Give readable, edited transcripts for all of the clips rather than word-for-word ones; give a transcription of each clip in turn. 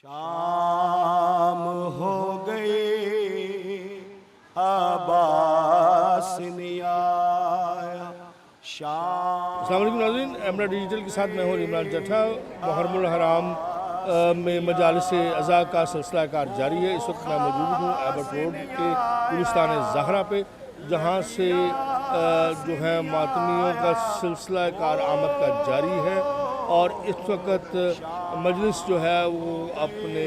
شام ہو گئی عباس نہیں آیا شام۔ السلام علیکم ناظرین، ایمرا ڈیجیٹل کے ساتھ میں ہوں عمران جٹھا۔ محرم الحرام میں مجالس عزا کا سلسلہ کار جاری ہے۔ اس وقت میں موجود ہوں ایبٹ روڈ کے گلستان زہرا پہ، جہاں سے جو ہے ماتمیوں کا سلسلہ کار آمد کا جاری ہے، اور اس وقت مجلس جو ہے وہ اپنے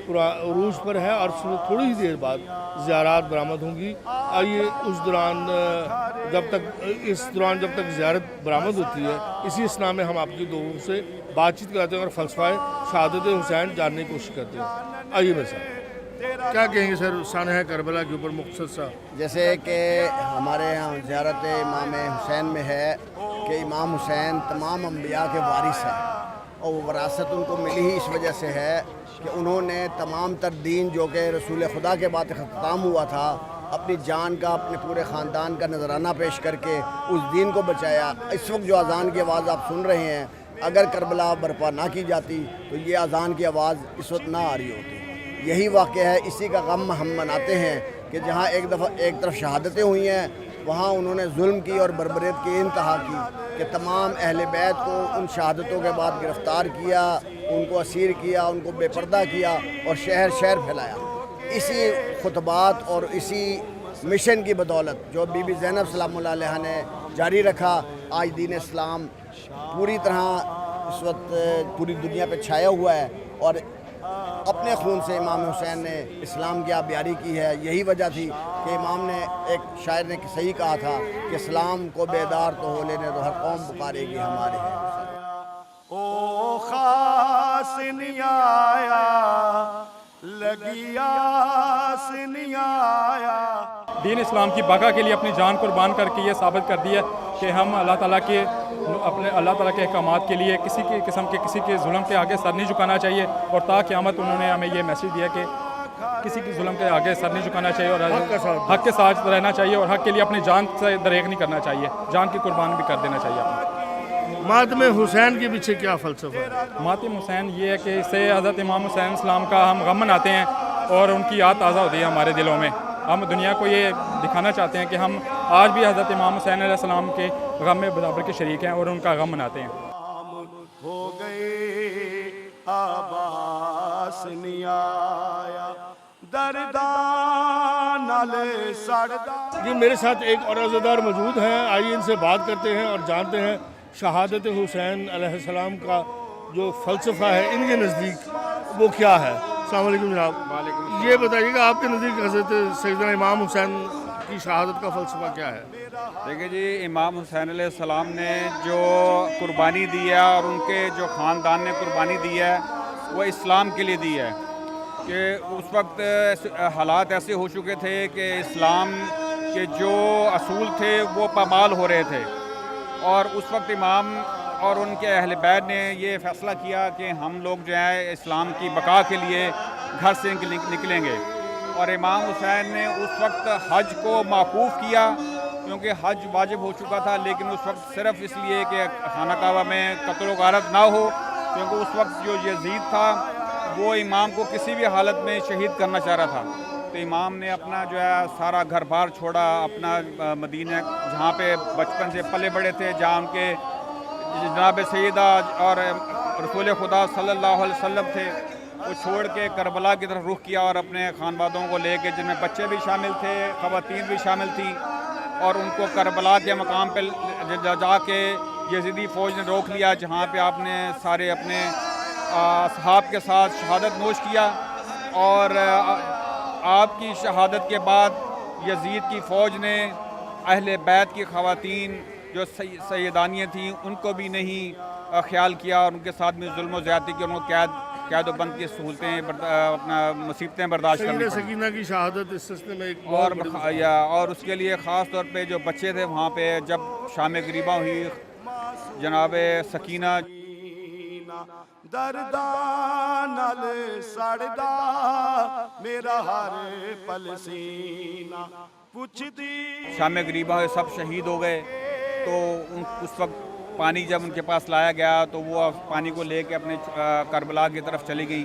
عروج پر ہے، اور تھوڑی ہی دیر بعد زیارات برآمد ہوں گی۔ آئیے اس دوران جب تک زیارت برآمد ہوتی ہے، اسی اسنا میں ہم آپ کے لوگوں سے بات چیت کراتے ہیں اور فلسفہ شہادت حسین جاننے کی کوشش کرتے ہیں۔ آئیے میرے ساتھ، کیا کہیں گے سر سانحہ کربلا کے اوپر مختصر سا؟ جیسے کہ ہمارے یہاں زیارت امام حسین میں ہے کہ امام حسین تمام انبیاء کے وارث ہیں، اور وہ وراثت ان کو ملی ہی اس وجہ سے ہے کہ انہوں نے تمام تر دین جو کہ رسول خدا کے بعد اختتام ہوا تھا، اپنی جان کا، اپنے پورے خاندان کا نذرانہ پیش کر کے اس دین کو بچایا۔ اس وقت جو اذان کی آواز آپ سن رہے ہیں، اگر کربلا برپا نہ کی جاتی تو یہ اذان کی آواز اس وقت نہ آ رہی ہوتی۔ یہی واقعہ ہے، اسی کا غم ہم مناتے ہیں کہ جہاں ایک طرف شہادتیں ہوئی ہیں، وہاں انہوں نے ظلم کی اور بربریت کی انتہا کی کہ تمام اہل بیت کو ان شہادتوں کے بعد گرفتار کیا، ان کو اسیر کیا، ان کو بے پردہ کیا اور شہر شہر پھیلایا۔ اسی خطبات اور اسی مشن کی بدولت جو بی بی زینب سلام اللہ علیہ نے جاری رکھا، آج دین اسلام پوری طرح اس وقت پوری دنیا پہ چھایا ہوا ہے، اور اپنے خون سے امام حسین نے اسلام کی آبیاری کی ہے۔ یہی وجہ تھی کہ امام نے، ایک شاعر نے صحیح کہا تھا کہ اسلام کو بیدار تو ہو لینے تو ہر قوم پکارے گی ہمارے ہیں۔ او خاص نہیں آیا لگی آس نہیں آیا۔ دین اسلام کی بقا کے لیے اپنی جان قربان کر کے یہ ثابت کر دیا کہ ہم اللہ تعالیٰ کے احکامات کے لیے کسی کے ظلم کے آگے سر نہیں جھکانا چاہیے، اور تا قیامت انہوں نے ہمیں یہ میسیج دیا کہ کسی کے ظلم کے آگے سر نہیں جھکانا چاہیے، اور حق کے ساتھ رہنا چاہیے، اور حق کے لیے اپنی جان سے دریغ نہیں کرنا چاہیے، جان کی قربان بھی کر دینا چاہیے اپنی۔ ماتم حسین کے پیچھے کیا فلسفہ ہے؟ ماتم حسین یہ ہے کہ اس سے حضرت امام حسین السلام کا ہم غم مناتے ہیں، اور ان کی یاد تازہ ہوتی ہے ہمارے دلوں میں۔ ہم دنیا کو یہ دکھانا چاہتے ہیں کہ ہم آج بھی حضرت امام حسین علیہ السلام کے غم میں برابر کے شریک ہیں، اور ان کا غم مناتے ہیں۔ ہو گئے عباس نہیں آیا دردان نال سڑدا۔ جی، میرے ساتھ ایک اور عزادار موجود ہیں، آئیے ان سے بات کرتے ہیں اور جانتے ہیں شہادت حسین علیہ السلام کا جو فلسفہ ہے ان کے نزدیک وہ کیا ہے۔ السلام علیکم جناب۔ یہ بتائیے کہ آپ کے نزدیک حضرت سیدنا امام حسین کی شہادت کا فلسفہ کیا ہے؟ دیکھیں جی، امام حسین علیہ السلام نے جو قربانی دی ہے، اور ان کے جو خاندان نے قربانی دی ہے، وہ اسلام کے لیے دی ہے، کہ اس وقت حالات ایسے ہو چکے تھے کہ اسلام کے جو اصول تھے وہ پامال ہو رہے تھے، اور اس وقت امام اور ان کے اہل بیت نے یہ فیصلہ کیا کہ ہم لوگ جو ہے اسلام کی بقا کے لیے گھر سے نکلیں گے، اور امام حسین نے اس وقت حج کو موقوف کیا، کیونکہ حج واجب ہو چکا تھا، لیکن اس وقت صرف اس لیے کہ خانہ کعبہ میں قتل و غارت نہ ہو، کیونکہ اس وقت جو یزید تھا وہ امام کو کسی بھی حالت میں شہید کرنا چاہ رہا تھا، تو امام نے اپنا جو ہے سارا گھر بار چھوڑا، اپنا مدینہ جہاں پہ بچپن سے پلے بڑے تھے، جہاں ان کے جناب سیدہ اور رسول خدا صلی اللہ علیہ وسلم تھے، وہ چھوڑ کے کربلا کی طرف رخ کیا، اور اپنے خاندانوں کو لے کے، جن میں بچے بھی شامل تھے، خواتین بھی شامل تھیں، اور ان کو کربلا کے مقام پہ جا کے یزیدی فوج نے روک لیا، جہاں پہ آپ نے سارے اپنے اصحاب کے ساتھ شہادت نوش کیا، اور آپ کی شہادت کے بعد یزید کی فوج نے اہل بیت کی خواتین جو سیدانیاں تھیں ان کو بھی نہیں خیال کیا، اور ان کے ساتھ بھی ظلم و زیادتی کی، ان کو قید و بند کی سہولتیں اپنا مصیبتیں برداشت کرنی پڑیں۔ سکینہ کی شہادت اس سلسلے میں ایک اور اس کے لیے خاص طور پہ جو بچے تھے وہاں پہ، جب شام غریبہ ہوئی، جناب سکینہ دردان نال سڑدا میرا ہر پل سینہ پوچھدی۔ شام غریبہ ہوئے، سب شہید ہو گئے، تو اس وقت پانی جب ان کے پاس لایا گیا تو وہ پانی کو لے کے اپنے کربلا کی طرف چلی گئی،